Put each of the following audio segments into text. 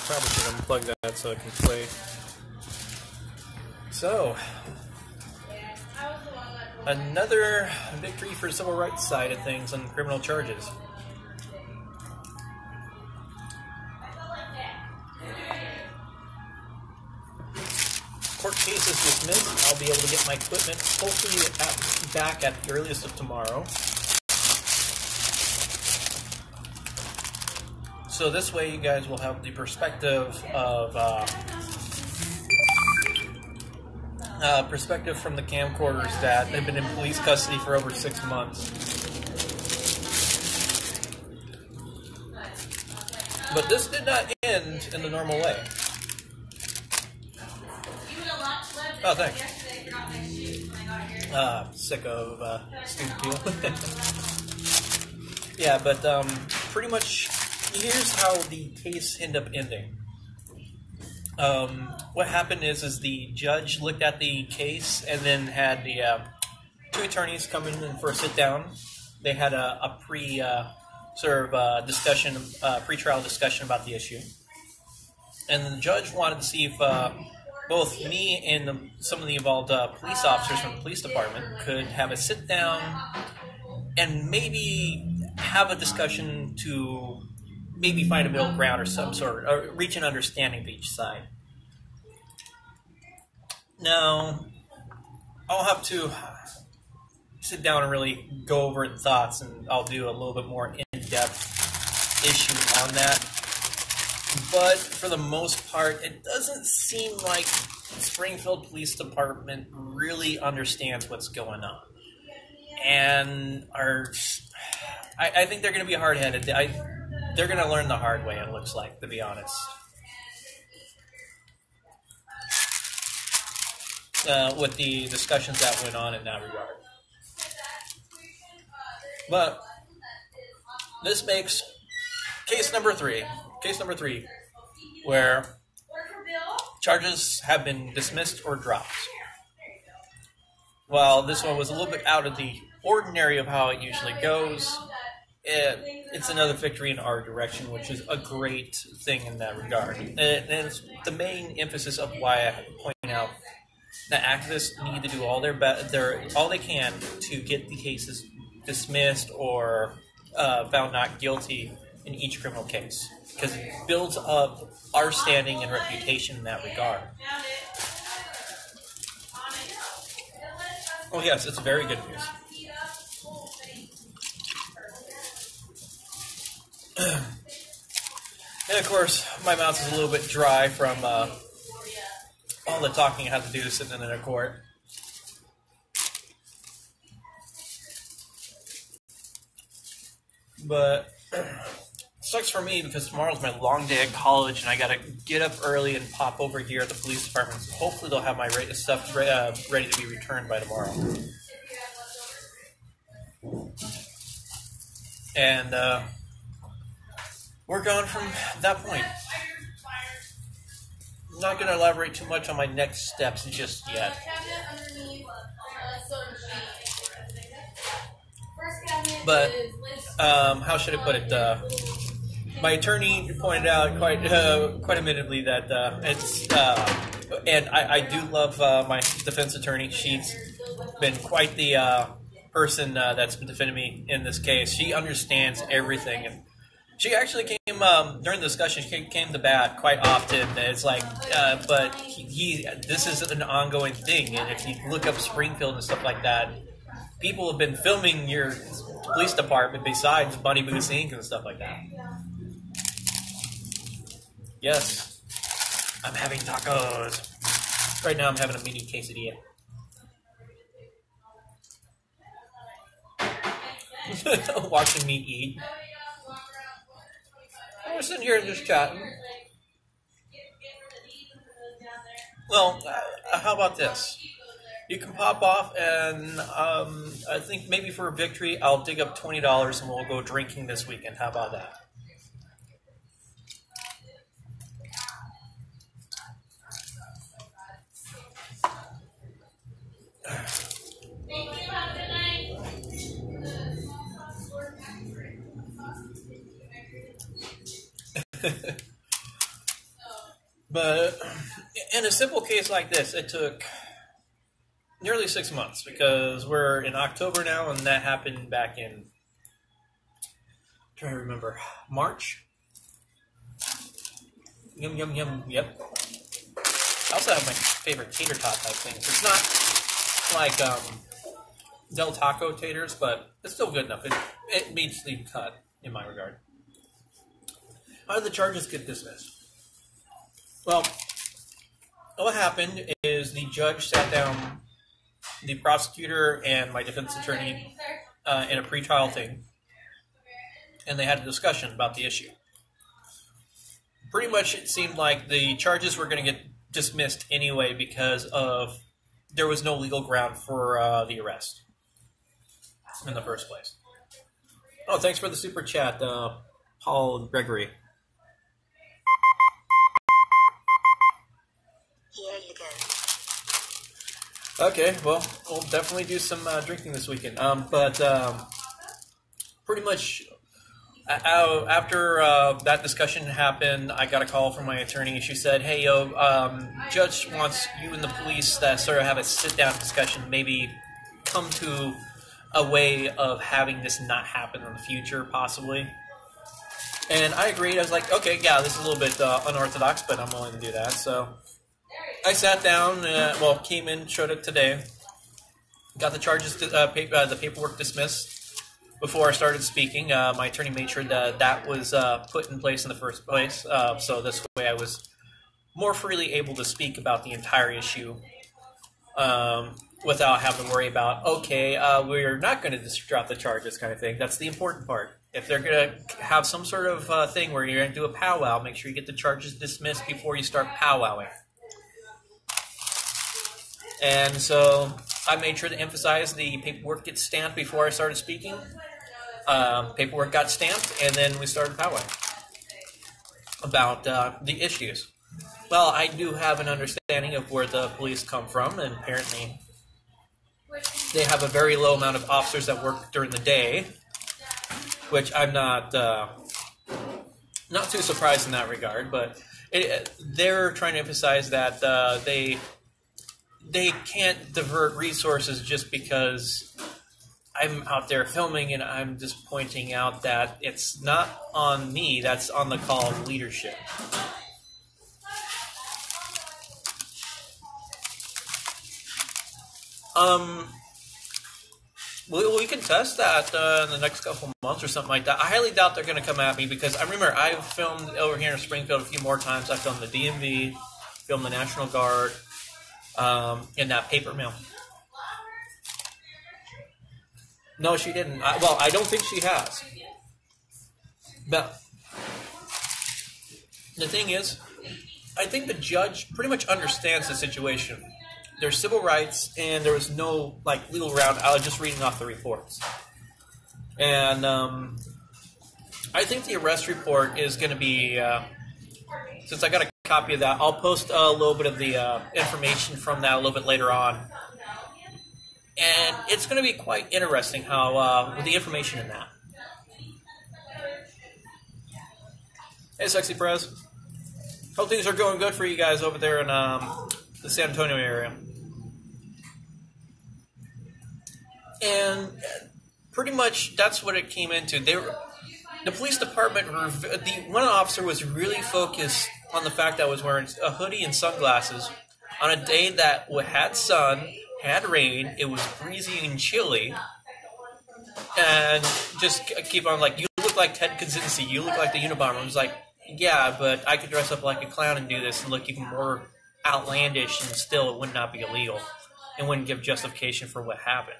Probably should unplug that so I can play. So, another victory for the civil rights side of things on criminal charges. Court case is dismissed. I'll be able to get my equipment hopefully back at the earliest of tomorrow. So this way you guys will have the perspective of perspective from the camcorders that have been in police custody for over 6 months. But this did not end in the normal way. Oh, thanks. Sick of stupid people. Yeah, but pretty much here's how the case ended up ending. What happened is the judge looked at the case and then had the two attorneys come in for a sit down. They had a discussion, pre-trial discussion about the issue, and the judge wanted to see if both me and some of the involved police officers from the police department could have a sit down and maybe have a discussion to maybe find a middle ground or some sort, or reach an understanding of each side. Now, I'll have to sit down and really go over the thoughts, and I'll do a little bit more in-depth issue on that. But for the most part, it doesn't seem like Springfield Police Department really understands what's going on. And I think they're going to be hard-headed. They're going to learn the hard way, it looks like, to be honest. With the discussions that went on in that regard. But this makes case number three, where charges have been dismissed or dropped. While this one was a little bit out of the ordinary of how it usually goes, it's another victory in our direction, which is a great thing in that regard. And it's the main emphasis of why I have to point out that activists need to do all all they can to get the cases dismissed or found not guilty in each criminal case, because it builds up our standing and reputation in that regard. Oh yes, it's very good news. And of course, my mouth is a little bit dry from all the talking I had to do sitting in a court. But it sucks for me because tomorrow's my long day at college, and I gotta get up early and pop over here at the police department. So hopefully they'll have my stuff ready to be returned by tomorrow. And we're gone from that point. I'm not going to elaborate too much on my next steps just yet. But how should I put it? My attorney pointed out quite admittedly that it's and I do love my defense attorney. She's been quite the person that's been defending me in this case. She understands everything, and she actually came during the discussion. She came to bat quite often. It's like, but this is an ongoing thing, and if you look up Springfield and stuff like that, people have been filming your police department besides Bunny Boots Inc. and stuff like that. Yes, I'm having tacos. Right now I'm having a mini quesadilla. Watching me eat. I was sitting here just chatting. Well, how about this? You can pop off, and I think maybe for a victory, I'll dig up $20 and we'll go drinking this weekend. How about that? But in a simple case like this, it took nearly 6 months because we're in October now, and that happened back in, I'm trying to remember, March? Yum, yum, yum, yep. I also have my favorite tater tot type things. It's not like Del Taco taters, but it's still good enough. It meets the cut in my regard. How did the charges get dismissed? Well, what happened is the judge sat down the prosecutor and my defense attorney in a pretrial thing, and they had a discussion about the issue. Pretty much it seemed like the charges were going to get dismissed anyway because of there was no legal ground for the arrest in the first place. Oh, thanks for the super chat, Paul Gregory. Here you go. Okay, well, we'll definitely do some drinking this weekend. But pretty much after that discussion happened, I got a call from my attorney. She said, hey, judge wants you and the police that sort of have a sit-down discussion, maybe come to a way of having this not happen in the future, possibly. And I agreed. I was like, okay, yeah, this is a little bit unorthodox, but I'm willing to do that. So I sat down, came in, showed it today, got the charges, the paperwork dismissed. Before I started speaking, my attorney made sure that that was put in place in the first place, so this way I was more freely able to speak about the entire issue without having to worry about, okay, we're not going to just drop the charges kind of thing. That's the important part. If they're going to have some sort of thing where you're going to do a powwow, make sure you get the charges dismissed before you start powwowing. And so I made sure to emphasize the paperwork gets stamped before I started speaking. Paperwork got stamped, and then we started powwowing about the issues. Well, I do have an understanding of where the police come from, and apparently they have a very low amount of officers that work during the day, which I'm not too surprised in that regard. But they're trying to emphasize that they can't divert resources just because I'm out there filming, and I'm just pointing out that it's not on me, that's on the call of leadership. We can test that in the next couple months or something like that. I highly doubt they're going to come at me because I remember I've filmed over here in Springfield a few more times. I filmed the DMV, filmed the National Guard, in that paper mill. No, she didn't. Well, I don't think she has. But the thing is, I think the judge pretty much understands the situation. There's civil rights, and there was no legal ground. I was just reading off the reports. And I think the arrest report is going to be, since I got a copy of that, I'll post a little bit of the information from that a little bit later on. And it's going to be quite interesting how with the information in that. Hey, Sexy Prez. Hope things are going good for you guys over there in the San Antonio area. And pretty much that's what it came into. The police department, one officer was really focused on the fact that I was wearing a hoodie and sunglasses on a day that had sun, had rain, it was breezy and chilly, and just keep on you look like Ted Kaczynski, you look like the Unabomber. I was like, yeah, but I could dress up like a clown and do this and look even more outlandish, and still it would not be illegal. It wouldn't give justification for what happened.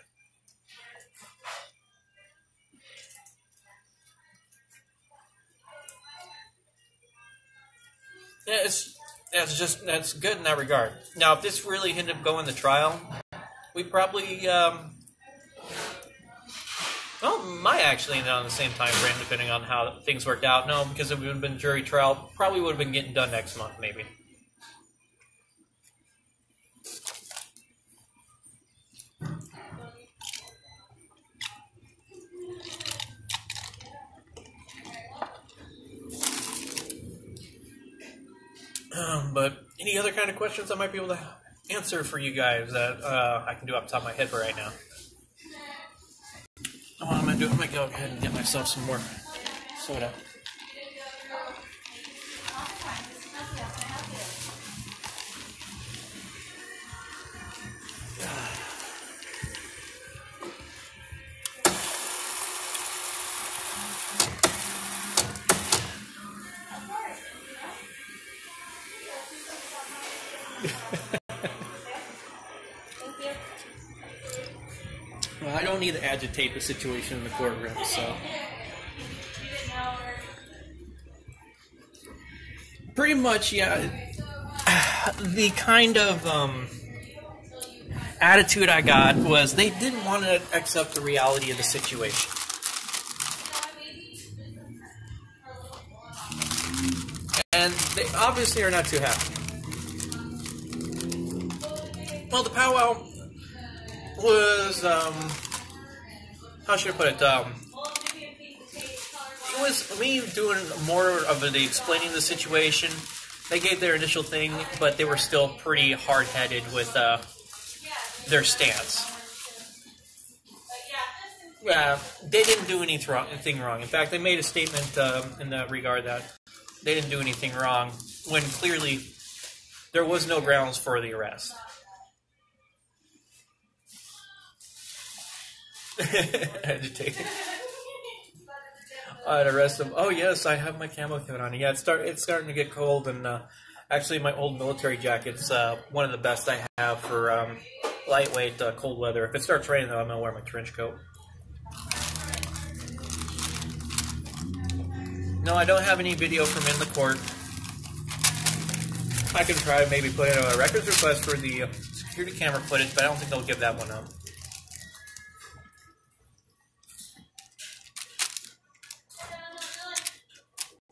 Yeah, that's good in that regard. Now, if this really ended up going to trial, we probably, might actually end on the same time frame, depending on how things worked out. No, because if it would have been jury trial, probably would have been getting done next month, maybe. But any other kind of questions I might be able to answer for you guys that I can do off the top of my head right now? What I'm going to do, I'm going to go ahead and get myself some more soda. Well, I don't need to agitate the situation in the courtroom, so. Pretty much, yeah. The kind of attitude I got was they didn't want to accept the reality of the situation. And they obviously are not too happy. Well, the powwow was, how should I put it, it was me doing more of the explaining the situation. They gave their initial thing, but they were still pretty hard-headed with their stance. They didn't do anything wrong. In fact, they made a statement in that regard that they didn't do anything wrong, when clearly there was no grounds for the arrest. Agitated. I'd arrest him. Oh yes, I have my camo coat on. Yeah, it's starting to get cold, and actually my old military jacket's one of the best I have for lightweight cold weather. If it starts raining, though, I'm gonna wear my trench coat. No, I don't have any video from in the court. I can try maybe put in a records request for the security camera footage, but I don't think they'll give that one up.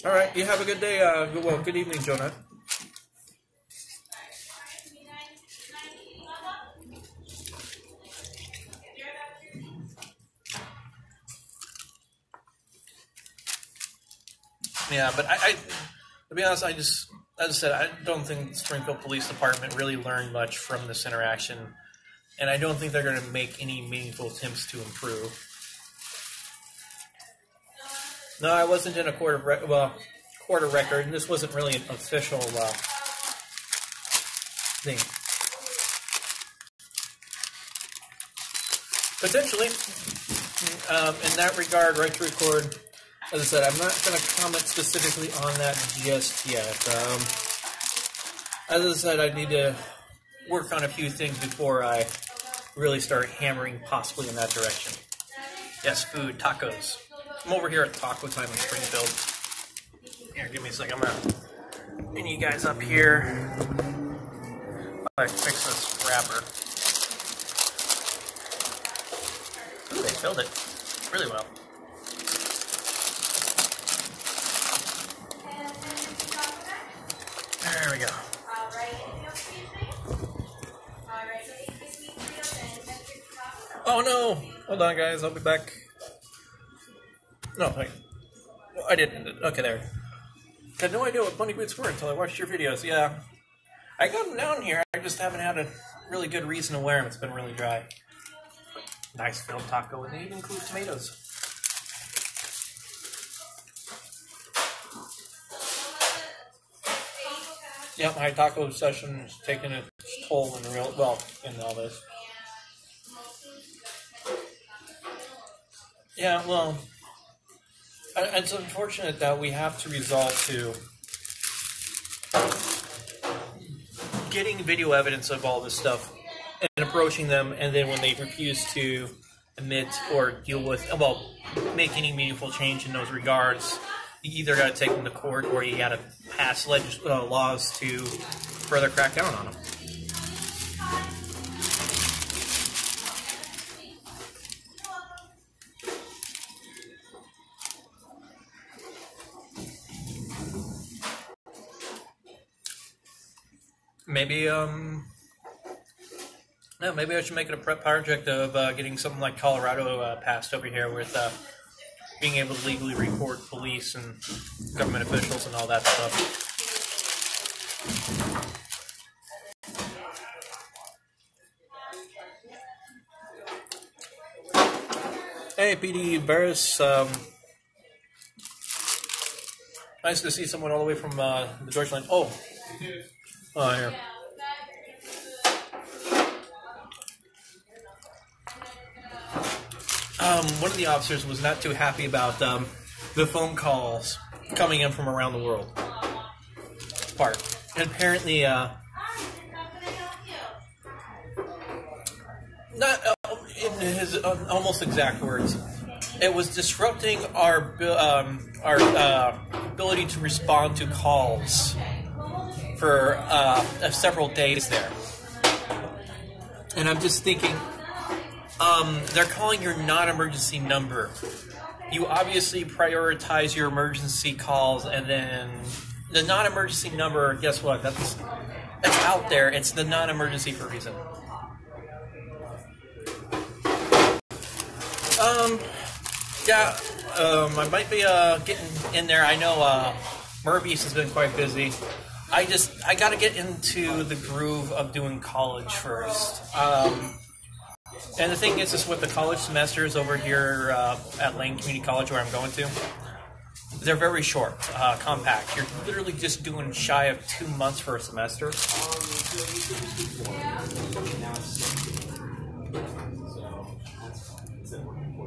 All right, you have a good day. Good evening, Jonah. Yeah, but I to be honest, as I said, I don't think the Springfield Police Department really learned much from this interaction, and I don't think they're going to make any meaningful attempts to improve. No, I wasn't in a court of record, and this wasn't really an official thing. Potentially, in that regard, right to record. As I said, I'm not going to comment specifically on that just yet. As I said, I need to work on a few things before I really start hammering possibly in that direction. Yes, food, tacos. I'm over here at Taco Time in Springfield. Here, give me a second. I'm going to bring you guys up here while I fix this wrapper. Ooh, they filled it really well. There we go. Oh no! Hold on, guys. I'll be back. No, wait. I didn't. Okay, there. I had no idea what bunny boots were until I watched your videos. Yeah. I got them down here. I just haven't had a really good reason to wear them. It's been really dry. Nice filled taco, and they even include tomatoes. Yeah, my taco obsession is taking its toll in in all this. Yeah, well, it's unfortunate that we have to resort to getting video evidence of all this stuff and approaching them, and then when they refuse to admit or deal with, make any meaningful change in those regards, you either got to take them to court or you got to pass laws to further crack down on them. Maybe, maybe I should make it a prep project of getting something like Colorado passed over here with being able to legally report police and government officials and all that stuff. Hey, PD Barris. Nice to see someone all the way from the George line. Oh, here. One of the officers was not too happy about the phone calls coming in from around the world. Part. And apparently, not in his almost exact words, it was disrupting our ability to respond to calls for several days there. And I'm just thinking, they're calling your non-emergency number. You obviously prioritize your emergency calls, and then the non-emergency number, guess what? That's out there. It's the non-emergency for a reason. Yeah, I might be getting in there. I know Murby's has been quite busy. I got to get into the groove of doing college first. And the thing is with the college semesters over here at Lane Community College, where I'm going to, they're very short, compact. You're literally just doing shy of 2 months for a semester.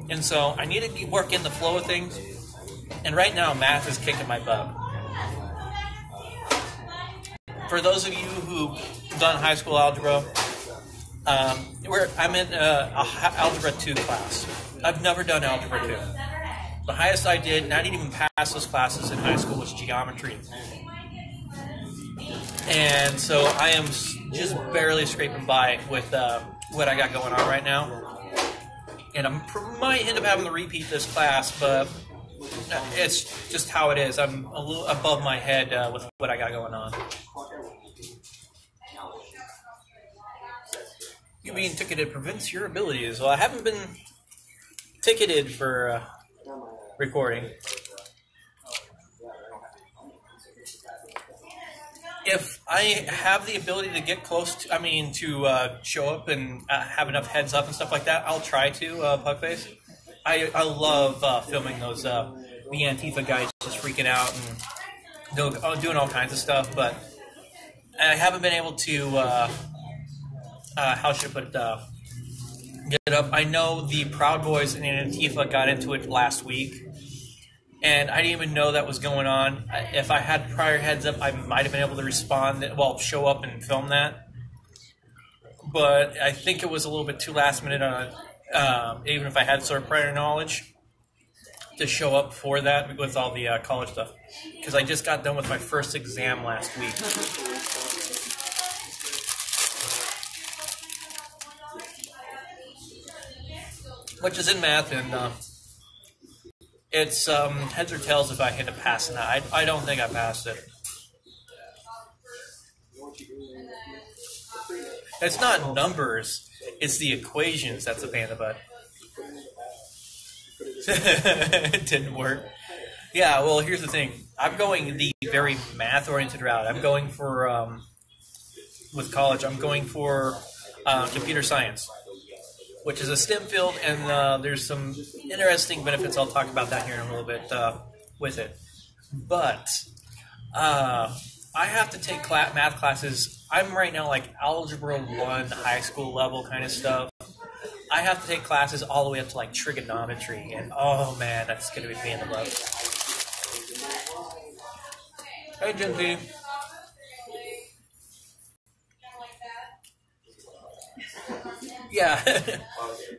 And so I need to work in the flow of things. And right now, math is kicking my butt. For those of you who've done high school algebra, I'm in Algebra 2 class. I've never done Algebra 2. The highest I did, and I didn't even pass those classes in high school, was geometry. And so I am just barely scraping by with what I got going on right now. And I might end up having to repeat this class, but it's just how it is. I'm a little above my head with what I got going on. You being ticketed prevents your abilities. Well, I haven't been ticketed for recording. If I have the ability to get close to, to show up and have enough heads up and stuff like that, I'll try to, Pugface. I love filming those, the Antifa guys just freaking out and doing all kinds of stuff, but I haven't been able to, how should I put it, get it up. I know the Proud Boys and Antifa got into it last week, and I didn't even know that was going on. If I had prior heads up, I might have been able to respond, show up and film that. But I think it was a little bit too last minute on, even if I had sort of prior knowledge, to show up for that with all the college stuff. Because I just got done with my first exam last week. Which is in math, and it's heads or tails if I end up passing that. I don't think I passed it. It's not numbers, it's the equations that's a pain in the butt. It didn't work. Yeah, well, here's the thing. I'm going the very math-oriented route. I'm going for, with college, I'm going for computer science, which is a STEM field, and there's some interesting benefits. I'll talk about that here in a little bit with it. But I have to take math classes. I'm right now like Algebra 1, high school level kind of stuff. I have to take classes all the way up to like trigonometry, and oh man, that's going to be a pain in the butt. Hey, Genty. Yeah,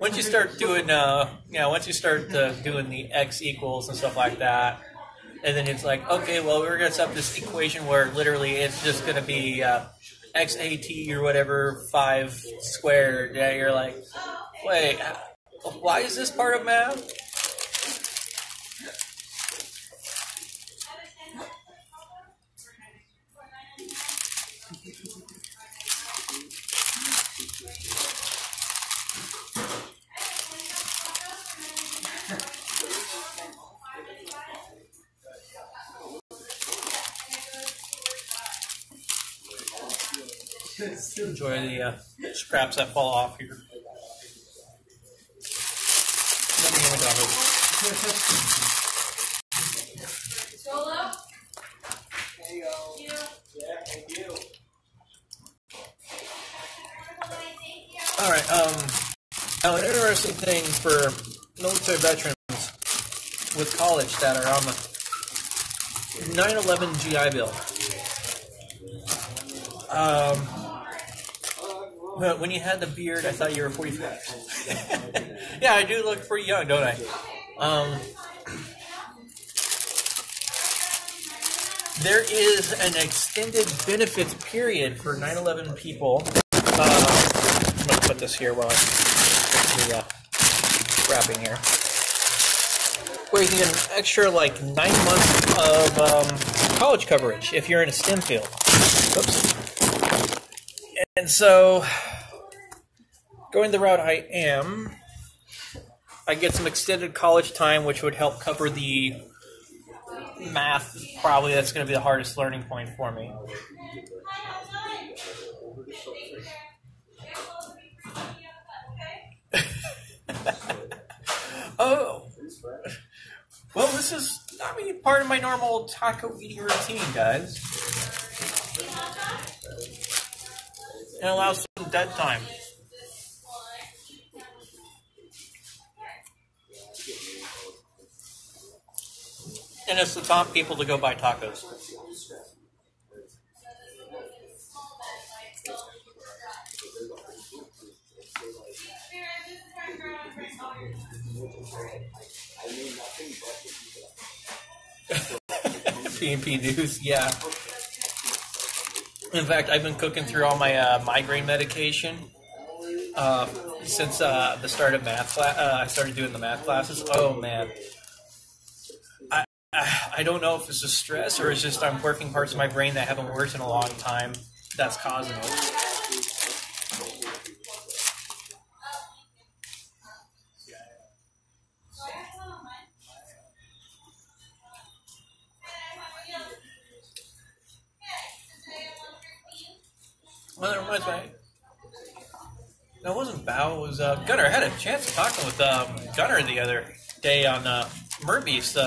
once you start doing, once you start doing the x equals and stuff like that, and then it's like, okay, well, we're going to set up this equation where literally it's just going to be xat or whatever 5 squared. Yeah, you're like, wait, why is this part of math? Enjoy the scraps that fall off here. Let me get my Solo? There you go. Yeah, thank you. Alright, now an interesting thing for military veterans with college that are on the 9/11 GI Bill. When you had the beard, I thought you were 45. Yeah, I do look pretty young, don't I? There is an extended benefits period for 9/11 people. I'm going to put this here while I'm wrapping here. Where you can get an extra, like, 9 months of college coverage if you're in a STEM field. Oops. And so, going the route I am, I get some extended college time, which would help cover the math. Probably that's going to be the hardest learning point for me. Oh, well, this is, I mean, part of my normal taco eating routine, guys. It allows some dead time. And it's to taunt people to go buy tacos. P&P news, yeah. In fact, I've been cooking through all my migraine medication since the start of math class. I started doing the math classes. Oh man, I don't know if it's just stress or it's just I'm working parts of my brain that haven't worked in a long time that's causing it. Well, that reminds me. No, it wasn't Bao. It was Gunner. I had a chance of talking with Gunner the other day on Murphy's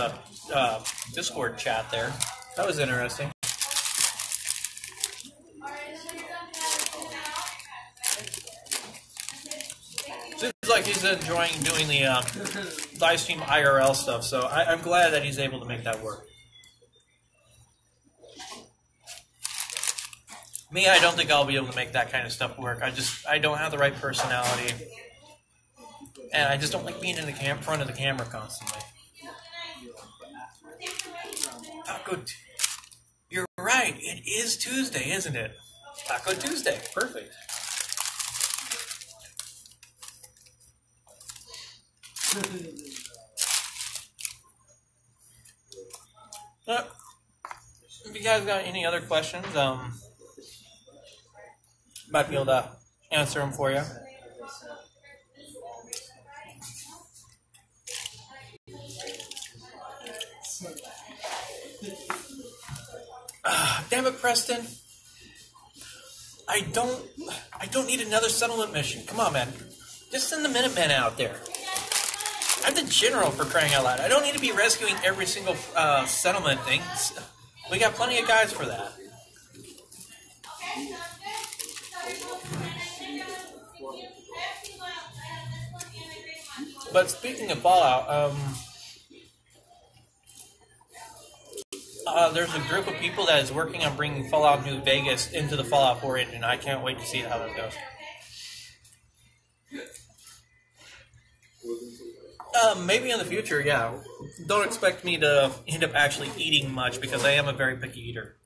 Discord chat there. That was interesting. Seems like he's enjoying doing the live stream IRL stuff, so I'm glad that he's able to make that work. Me, I don't think I'll be able to make that kind of stuff work. I don't have the right personality. And I just don't like being in the front of the camera constantly. Taco You're right, it is Tuesday, isn't it? Taco Tuesday, perfect. If you guys got any other questions, might be able to answer them for you. Damn it, Preston! I don't need another settlement mission. Come on, man. Just send the Minutemen out there. I'm the general, for crying out loud. I don't need to be rescuing every single settlement thing. We got plenty of guys for that. But speaking of Fallout, there's a group of people that is working on bringing Fallout New Vegas into the Fallout 4 engine. I can't wait to see how that goes. Maybe in the future, yeah. Don't expect me to end up actually eating much because I am a very picky eater.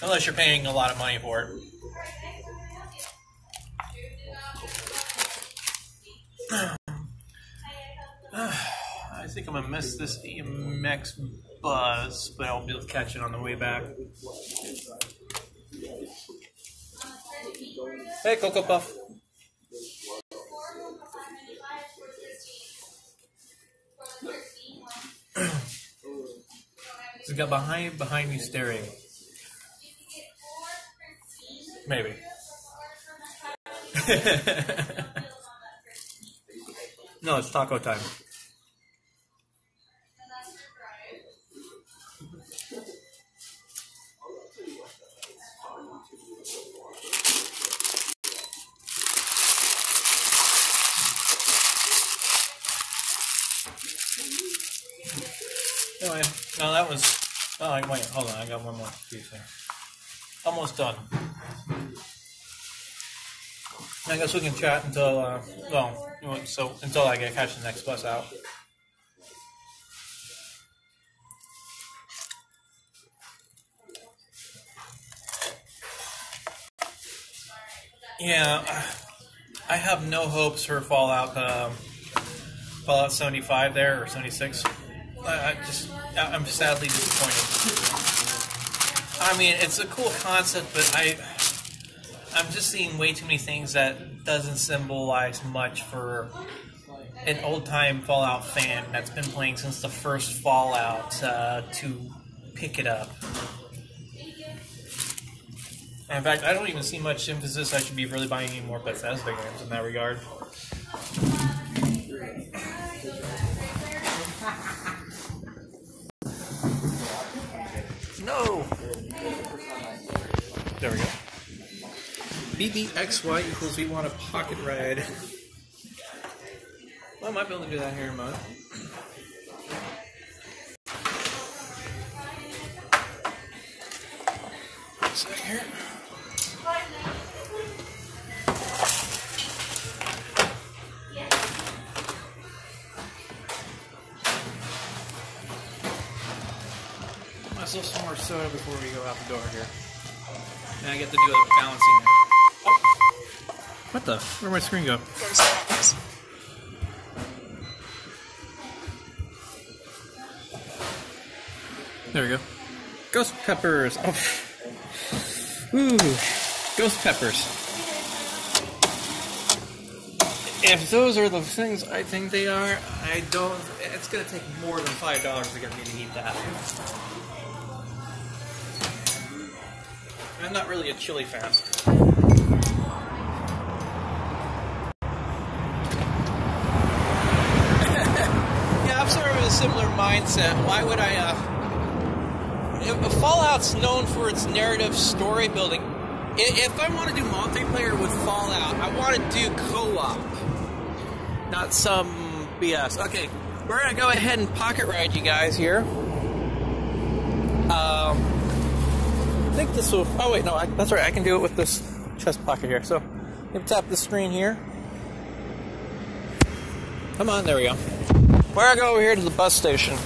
Unless you're paying a lot of money for it. I think I'm going to miss this EMX buzz, but I'll be able to catch it on the way back. Hey, Cocoa Puff. It's got behind me staring. Maybe. No, it's taco time. Anyway, no, that was. Oh, wait, hold on. I got one more piece here. Almost done. I guess we can chat until, until I catch the next bus out. Yeah, I have no hopes for Fallout 75 there, or 76. I'm sadly disappointed. I mean, it's a cool concept, but I'm just seeing way too many things that doesn't symbolize much for an old-time Fallout fan that's been playing since the first Fallout to pick it up. In fact, I don't even see much emphasis I should be really buying any more Bethesda games in that regard. No! There we go. BBXY equals we want a pocket ride. Well, I might be able to do that here in a moment. So here. Myself some more soda before we go out the door here. And I get to do a balancing. Oh. What the? Where'd my screen go? There we go. Ghost peppers. Oh. Ooh. Ghost peppers. If those are the things I think they are, I don't. It's going to take more than $5 to get me to eat that. I'm not really a chili fan. Yeah, I'm sort of in a similar mindset. Why would I, if Fallout's known for its narrative story building, if I want to do multiplayer with Fallout, I want to do co-op. Not some BS. Okay, we're going to go ahead and pocket ride you guys here. I think this will. Oh wait, no, that's right. I can do it with this chest pocket here. So, you tap the screen here. Come on, there we go. We're gonna go over here to the bus station.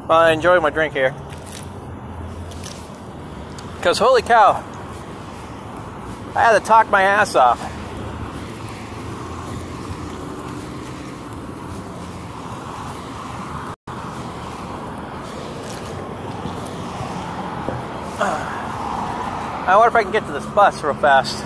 Well, I enjoy my drink here. Because holy cow, I had to talk my ass off. I wonder if I can get to this bus real fast.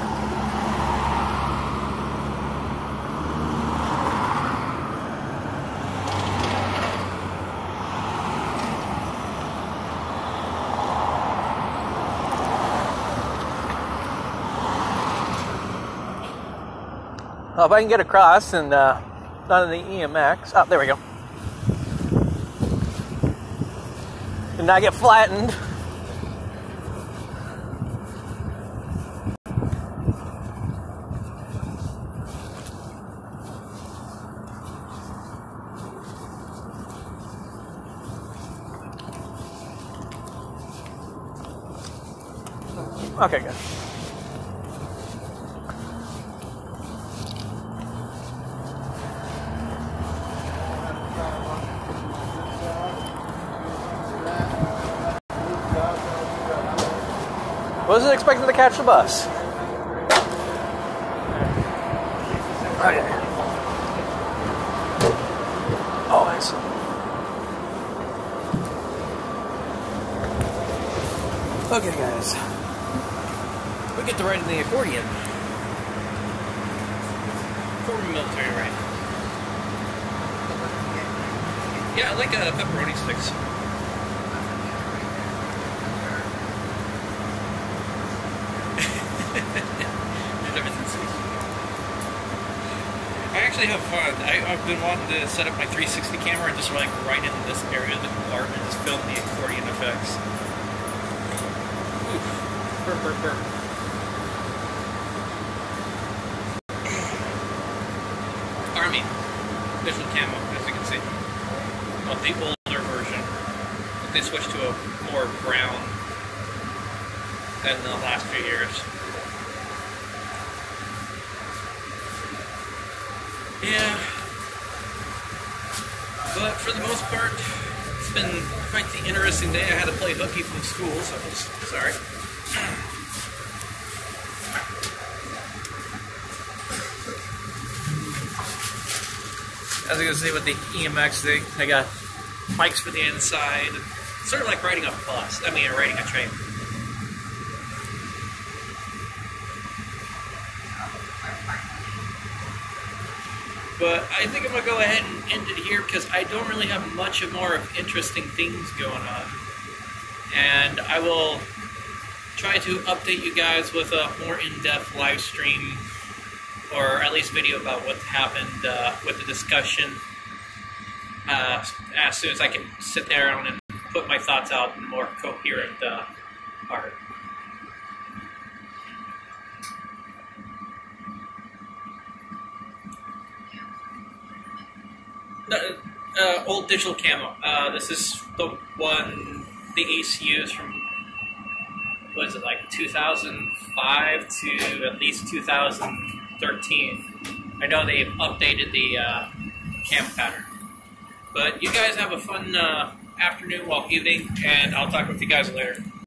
Well, if I can get across and not in the EMX. Oh, there we go. And not get flattened. Okay, good. Wasn't expecting to catch the bus. Okay. Oh, excellent. Okay, guys. We get to ride in the accordion. Former military ride. Yeah, I like pepperoni sticks. I actually have fun. I've been wanting to set up my 360 camera and just like right in this area of the compartment and just film the accordion effects. Oof. Burp, burp, burp. Army. Digital camo, as you can see. Well, the older version. They switched to a more brown in the last few years. Yeah, but for the most part, it's been quite the interesting day. I had to play hooky from school, so I'm sorry. As you can see with the EMX thing, I got mics for the inside. It's sort of like riding a bus. I mean, riding a train. But I think I'm going to go ahead and end it here because I don't really have much more of interesting things going on. And I will try to update you guys with a more in-depth live stream, or at least video about what happened with the discussion as soon as I can sit down and put my thoughts out in more coherent art. Old digital camo. This is the one the ACUs from, what is it, like 2005 to at least 2013. I know they've updated the cam pattern. But you guys have a fun afternoon while evening, and I'll talk with you guys later.